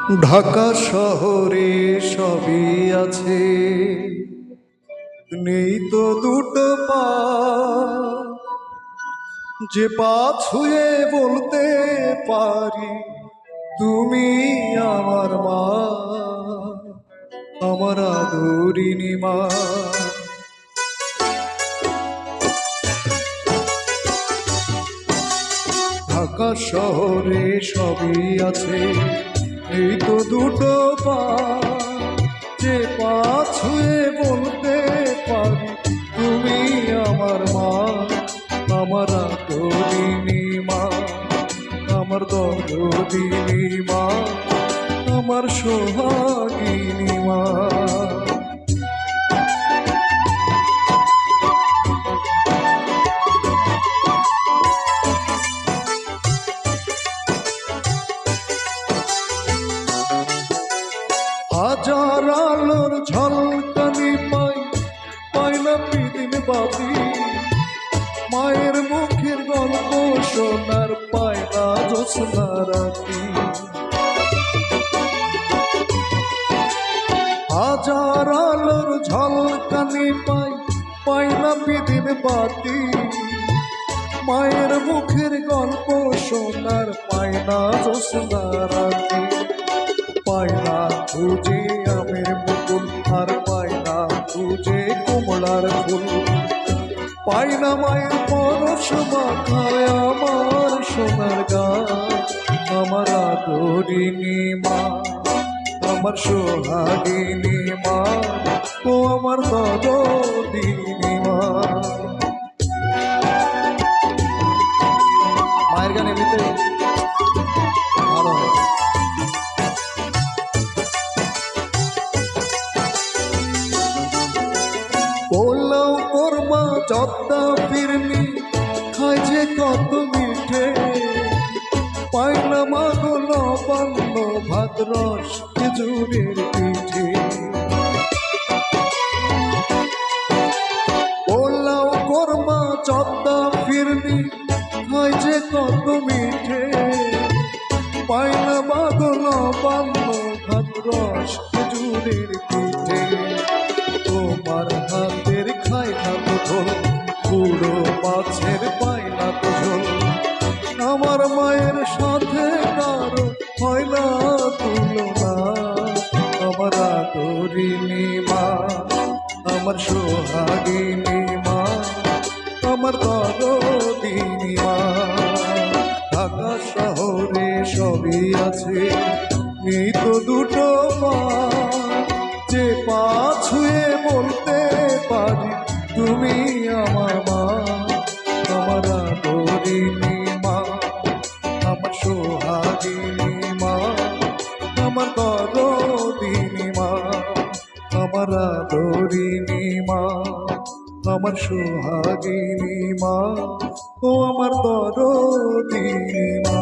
ঢাকা শহরে সবই আছে, নেই তো দুটো পা, যে পা ছুঁয়ে বলতে পারি তুমি আমার মা, আমার আদরিনী মা। ঢাকা শহরে সবই আছে, এই তো দুটো পা, যে পা ছুঁয়ে বলতে পারি তুমি আমার মা, আমার আদরিনী মা, আমার দরদিনী মা, আমার সোহাগিনী মা। হাজার আলোর ঝলকানি পাই, পাই না পৃথিবী বাতি, মায়ের মুখের গল্প শোনার পাই না জ্যোৎস্না রাতি। হাজার আলোর ঝলকানি পাই, পাই না পৃথিবী বাতি, মায়ের মুখের গল্প শোনার পাই না জ্যোৎস্না রাতি। পাই না খুঁজে আমের মুকুল, আর পাই না খুঁজে কমলার ফুল, পাই না মায়ের পরশ মাখায় আমার সোনার গান, আমার আদরিনী মা, আমার সোহাগিনী মা, ও আমার দরদিনী মা। মায়ের গান এমনিতে ভালো হয়। পোলাও কোরমা জর্দা ফিরনি খাই যে কত মিঠে, পাই না মাগো নবান্ন ভাত রস খেজুরের পিঠে। পোলাও কোরমা জর্দা ফিরনি খাই যে কত মিঠে, পাই না মাগো নবান্ন ভাত রস খেজুরের পিঠে। তোমার হাতের খাই না তো ঝোল, পুরো মাছের পাই না তো ঝোল, আমার মায়ের সাথে কারো হয় না তুলনা, আমার আদরিনী মা, আমার সোহাগিনী মা, আমার দরদিনী মা। ঢাকা শহরে সবই আছে, নেই তো দুটো পা, যে পা ছুঁয়ে বলতে পারি তুমি আমার মা, আমার আদরিনী মা, আমার সোহাগিনী মা, আমার দরদিনী মা, আমার আদরিনী মা, আমার সোহাগিনী মা, ও আমার দরদিনী মা।